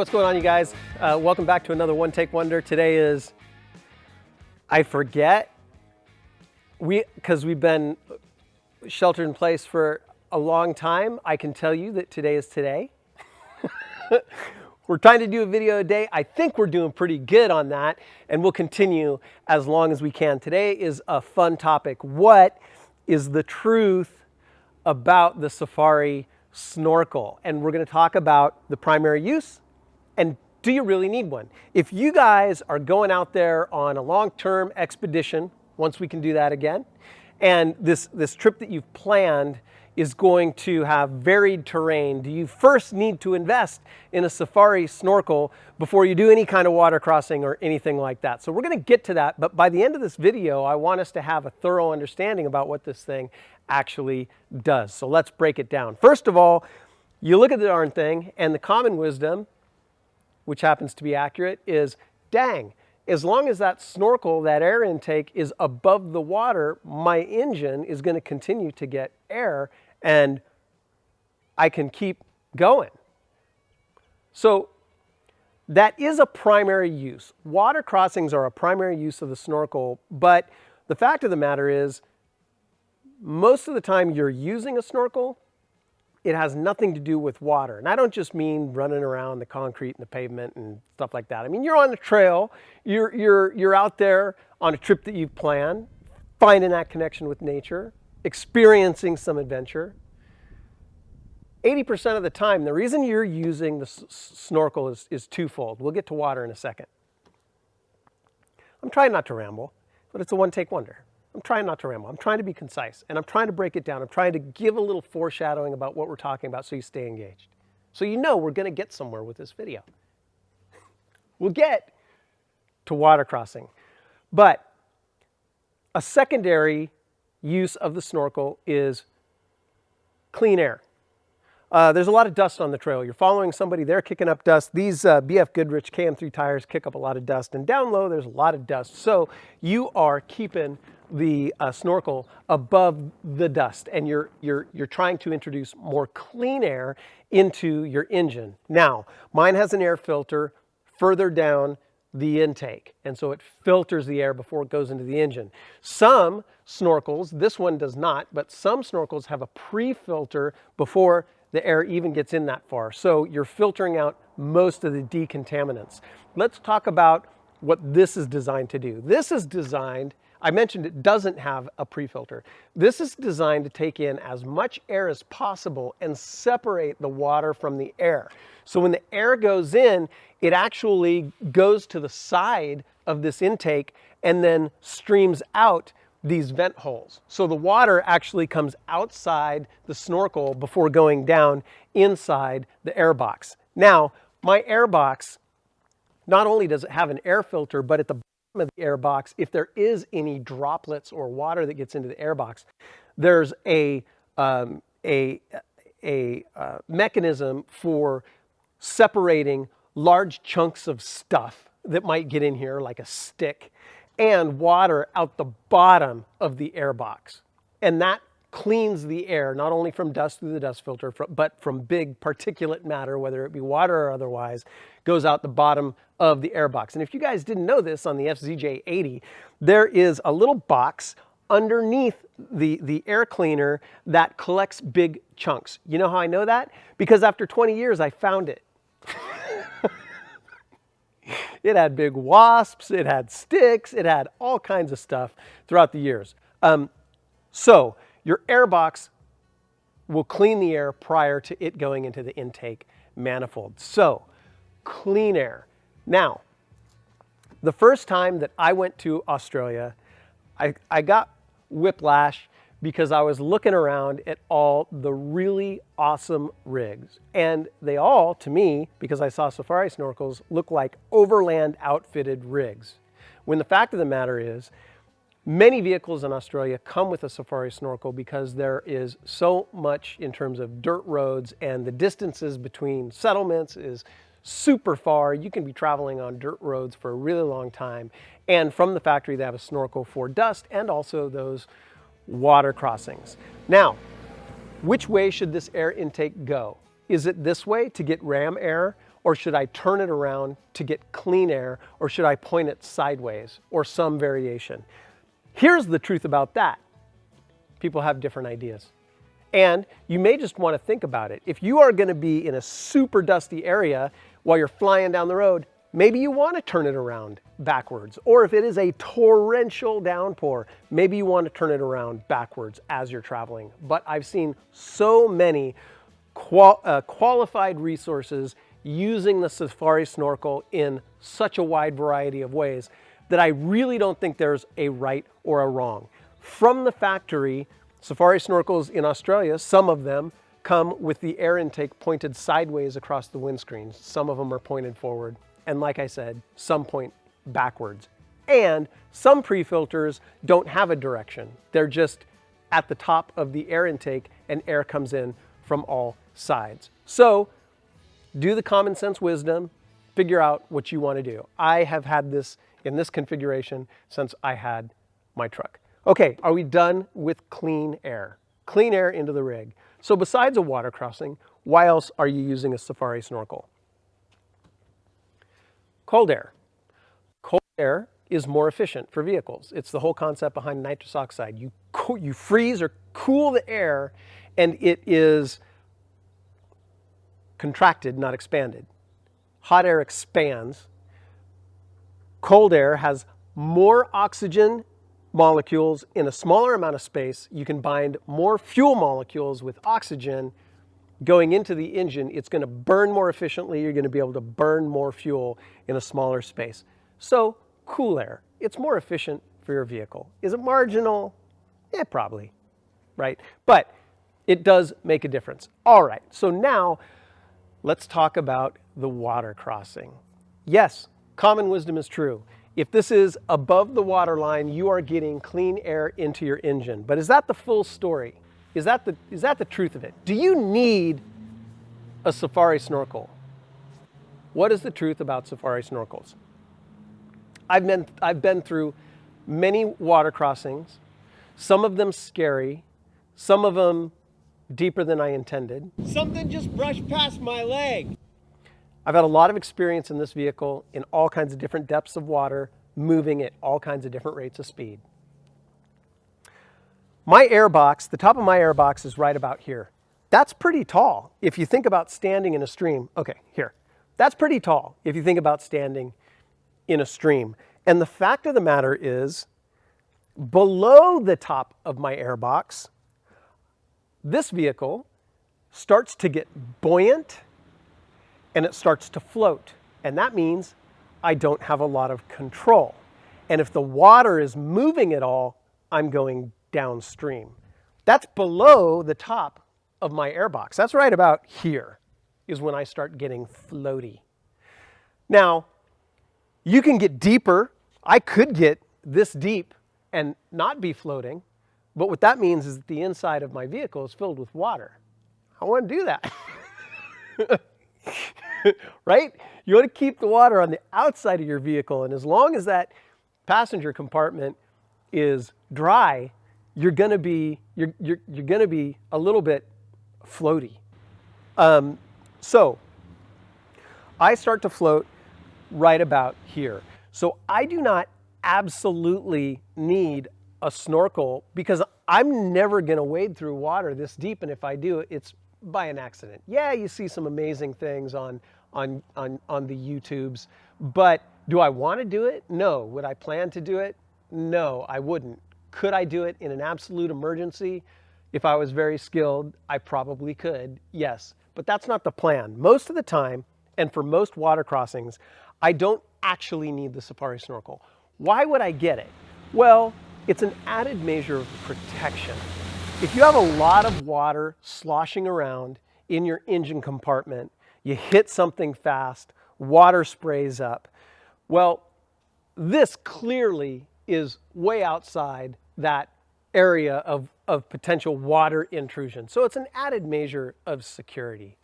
what's going on, you guys? Welcome back to another One Take Wonder. Today is, I forget, because we've been sheltered in place for a long time, I can tell you that today is today. We're trying to do a video a day. I think we're doing pretty good on that, and we'll continue as long as we can. Today is a fun topic. What is the truth about the Safari Snorkel? And we're going to talk about the primary use and do you really need one? If you guys are going out there on a long-term expedition, once we can do that again, and this trip that you've planned is going to have varied terrain, do you first need to invest in a Safari Snorkel before you do any kind of water crossing or anything like that? So we're going to get to that, but by the end of this video, I want us to have a thorough understanding about what this thing actually does. So let's break it down. First of all, you look at the darn thing, and the common wisdom, which happens to be accurate, is dang, as long as that snorkel, that air intake is above the water, my engine is going to continue to get air and I can keep going. So that is a primary use. Water crossings are a primary use of the snorkel, but the fact of the matter is most of the time you're using a snorkel, it has nothing to do with water. And I don't just mean running around the concrete and the pavement and stuff like that. I mean, you're on the trail, you're out there on a trip that you've planned, finding that connection with nature, experiencing some adventure. 80% of the time, the reason you're using the snorkel is twofold. We'll get to water in a second. I'm trying not to ramble, but it's a one-take wonder. I'm trying not to ramble. I'm trying to be concise, and I'm trying to break it down. I'm trying to give a little foreshadowing about what we're talking about so you stay engaged. So you know we're going to get somewhere with this video. We'll get to water crossing. But a secondary use of the snorkel is clean air. There's a lot of dust on the trail. You're following somebody, they're kicking up dust. These BFGoodrich KM3 tires kick up a lot of dust, and down low there's a lot of dust. So you are keeping the snorkel above the dust, and you're trying to introduce more clean air into your engine. Now, mine has an air filter further down the intake, and so it filters the air before it goes into the engine. Some snorkels, this one does not, but some snorkels have a pre-filter before the air even gets in that far. So you're filtering out most of the decontaminants. Let's talk about what this is designed to do. This is designed, I mentioned it doesn't have a pre-filter. This is designed to take in as much air as possible and separate the water from the air. So when the air goes in, it actually goes to the side of this intake and then streams out these vent holes. So the water actually comes outside the snorkel before going down inside the air box. Now, my air box, not only does it have an air filter, but at the bottom of the air box, if there is any droplets or water that gets into the air box, there's a mechanism for separating large chunks of stuff that might get in here, like a stick, and water out the bottom of the air box. And that cleans the air, not only from dust through the dust filter, but from big particulate matter, whether it be water or otherwise, goes out the bottom of the air box. And if you guys didn't know this, on the FZJ80, there is a little box underneath the air cleaner that collects big chunks. You know how I know that? Because after 20 years, I found it. It had big wasps, it had sticks, it had all kinds of stuff throughout the years. So your air box will clean the air prior to it going into the intake manifold. So clean air. Now, the first time that I went to Australia, I got whiplash because I was looking around at all the really awesome rigs. And they all, to me, because I saw Safari Snorkels, look like overland outfitted rigs. When the fact of the matter is, many vehicles in Australia come with a Safari Snorkel because there is so much in terms of dirt roads, and the distances between settlements is super far. You can be traveling on dirt roads for a really long time. And from the factory, they have a snorkel for dust and also those water crossings. Now, which way should this air intake go? Is it this way to get ram air, or should I turn it around to get clean air, or should I point it sideways, or some variation? Here's the truth about that. People have different ideas. And you may just want to think about it. If you are going to be in a super dusty area while you're flying down the road, maybe you want to turn it around backwards. Or if it is a torrential downpour, maybe you want to turn it around backwards as you're traveling. But I've seen so many qualified resources using the Safari Snorkel in such a wide variety of ways that I really don't think there's a right or a wrong. From the factory, Safari Snorkels in Australia, some of them come with the air intake pointed sideways across the windscreen. Some of them are pointed forward. And like I said, some point backwards. And some pre-filters don't have a direction. They're just at the top of the air intake and air comes in from all sides. So do the common sense wisdom, figure out what you want to do. I have had this in this configuration since I had my truck. Okay, are we done with clean air? Clean air into the rig. So besides a water crossing, why else are you using a Safari Snorkel? Cold air. Cold air is more efficient for vehicles. It's the whole concept behind nitrous oxide. You freeze or cool the air and it is contracted, not expanded. Hot air expands. Cold air has more oxygen molecules in a smaller amount of space. You can bind more fuel molecules with oxygen going into the engine. It's going to burn more efficiently. You're going to be able to burn more fuel in a smaller space. So cool air, it's more efficient for your vehicle. Is it marginal? Yeah, probably, right? But it does make a difference. All right, so now let's talk about the water crossing. Yes, common wisdom is true. If this is above the water line, you are getting clean air into your engine. But is that the full story? Is that the truth of it? Do you need a Safari Snorkel? What is the truth about Safari Snorkels? I've been through many water crossings, some of them scary, some of them deeper than I intended. Something just brushed past my leg. I've had a lot of experience in this vehicle in all kinds of different depths of water, moving at all kinds of different rates of speed. My airbox, the top of my airbox is right about here. That's pretty tall if you think about standing in a stream. Okay, here. That's pretty tall if you think about standing in a stream. And the fact of the matter is, below the top of my airbox, this vehicle starts to get buoyant and it starts to float. And that means I don't have a lot of control. And if the water is moving at all, I'm going downstream. That's below the top of my airbox. That's right about here is when I start getting floaty. Now, you can get deeper. I could get this deep and not be floating, but what that means is that the inside of my vehicle is filled with water. I want to do that. Right? You want to keep the water on the outside of your vehicle, and as long as that passenger compartment is dry, you're going to be a little bit floaty. So I start to float right about here. So I do not absolutely need a snorkel because I'm never going to wade through water this deep, and if I do, it's by an accident. Yeah, you see some amazing things on the YouTubes, but do I want to do it? No. Would I plan to do it? No, I wouldn't. Could I do it in an absolute emergency? If I was very skilled, I probably could, yes. But that's not the plan. Most of the time, and for most water crossings, I don't actually need the Safari Snorkel. Why would I get it? Well, it's an added measure of protection. If you have a lot of water sloshing around in your engine compartment, you hit something fast, water sprays up. Well, this clearly is way outside that area of potential water intrusion. So it's an added measure of security.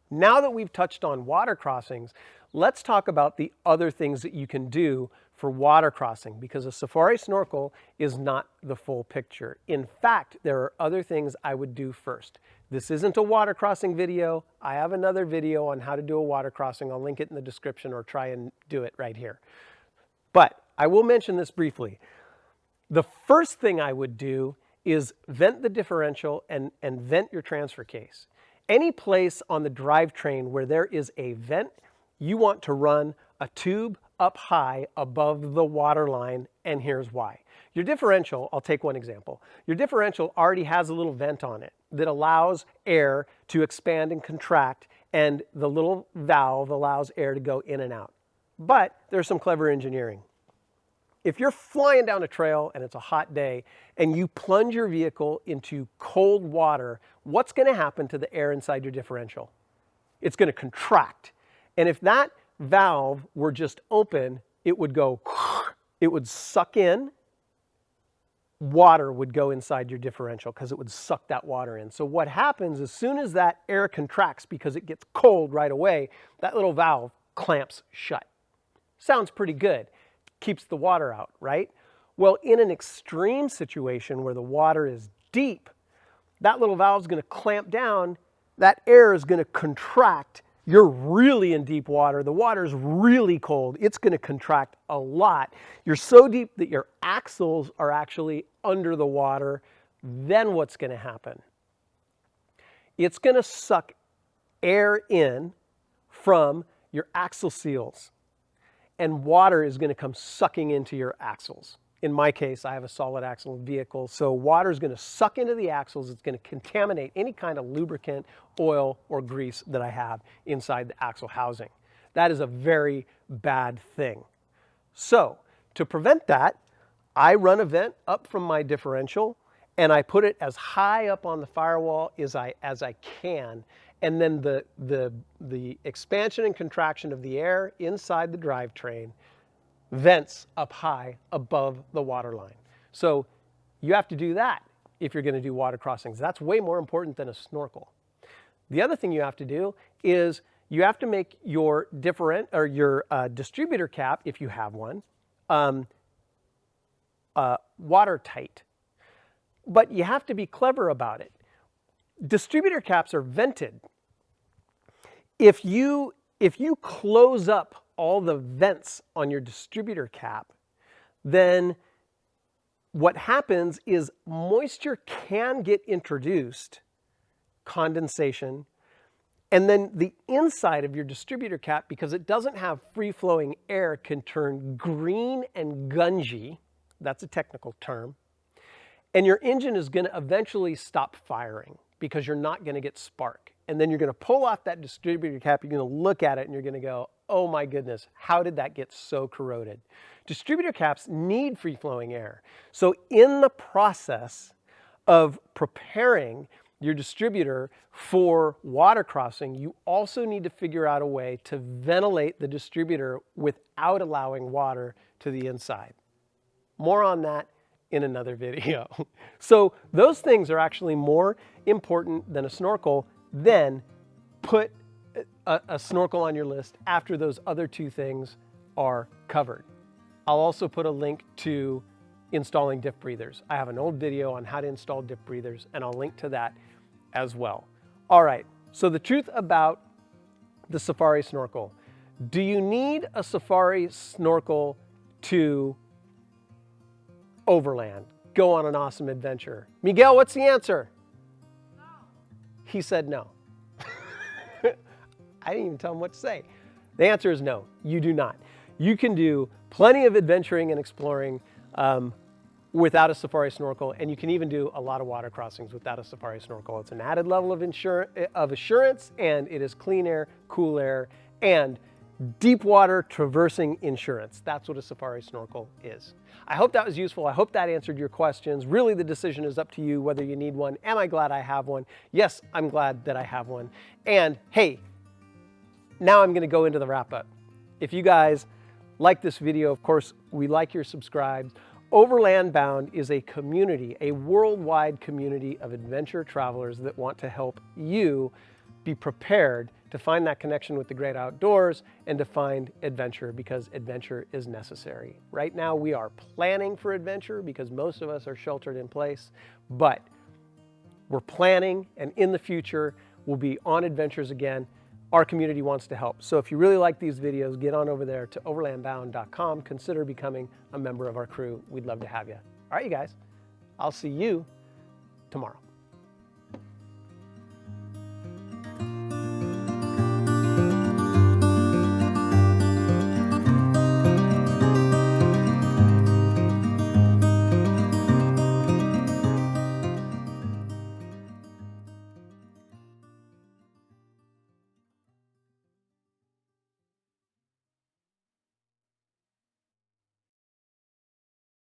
Now that we've touched on water crossings, let's talk about the other things that you can do for water crossing, because a Safari Snorkel is not the full picture. In fact, there are other things I would do first. This isn't a water crossing video. I have another video on how to do a water crossing. I'll link it in the description or try and do it right here. But I will mention this briefly. The first thing I would do is vent the differential and vent your transfer case. Any place on the drivetrain where there is a vent, you want to run a tube up high above the water line, and here's why. Your differential, I'll take one example. Your differential already has a little vent on it that allows air to expand and contract, and the little valve allows air to go in and out. But there's some clever engineering. If you're flying down a trail and it's a hot day and you plunge your vehicle into cold water, what's going to happen to the air inside your differential? It's going to contract. And if that valve were just open, it would go, it would suck in, water would go inside your differential because it would suck that water in. So what happens as soon as that air contracts because it gets cold right away, that little valve clamps shut. Sounds pretty good. Keeps the water out, right? Well, in an extreme situation where the water is deep, that little valve is going to clamp down, that air is going to contract. You're really in deep water. The water is really cold. It's going to contract a lot. You're so deep that your axles are actually under the water. Then what's going to happen? It's going to suck air in from your axle seals, and water is going to come sucking into your axles. In my case, I have a solid axle vehicle, so water is going to suck into the axles. It's going to contaminate any kind of lubricant, oil, or grease that I have inside the axle housing. That is a very bad thing. So to prevent that, I run a vent up from my differential, and I put it as high up on the firewall as I can. And then the expansion and contraction of the air inside the drivetrain vents up high above the water line. So you have to do that if you're going to do water crossings. That's way more important than a snorkel. The other thing you have to do is you have to make your distributor cap, if you have one, watertight. But you have to be clever about it. Distributor caps are vented. If you close up all the vents on your distributor cap, then what happens is moisture can get introduced, condensation, and then the inside of your distributor cap, because it doesn't have free-flowing air, can turn green and gungy. That's a technical term. And your engine is going to eventually stop firing because you're not going to get spark. And then you're going to pull off that distributor cap, you're going to look at it, and you're going to go, oh my goodness, how did that get so corroded? Distributor caps need free-flowing air. So in the process of preparing your distributor for water crossing, you also need to figure out a way to ventilate the distributor without allowing water to the inside. More on that in another video. So those things are actually more important than a snorkel. Then put a snorkel on your list after those other two things are covered. I'll also put a link to installing dip breathers. I have an old video on how to install dip breathers, and I'll link to that as well. All right, so the truth about the Safari Snorkel. Do you need a Safari Snorkel to overland, go on an awesome adventure? Miguel, what's the answer? No. He said no. I didn't even tell him what to say. The answer is no, you do not. You can do plenty of adventuring and exploring without a Safari Snorkel, and you can even do a lot of water crossings without a Safari Snorkel. It's an added level of assurance, and it is clean air, cool air, and deep water traversing insurance. That's what a Safari Snorkel is. I hope that was useful. I hope that answered your questions. Really, the decision is up to you whether you need one. Am I glad I have one? Yes, I'm glad that I have one. And hey, now I'm going to go into the wrap up. If you guys like this video, of course, we like your subscribes. Overland Bound is a community, a worldwide community of adventure travelers that want to help you be prepared to find that connection with the great outdoors and to find adventure, because adventure is necessary. Right now we are planning for adventure because most of us are sheltered in place, but We're planning, and in the future, we'll be on adventures again. Our community wants to help. So if you really like these videos, get on over there to overlandbound.com. Consider becoming a member of our crew. We'd love to have you. All right, you guys, I'll see you tomorrow.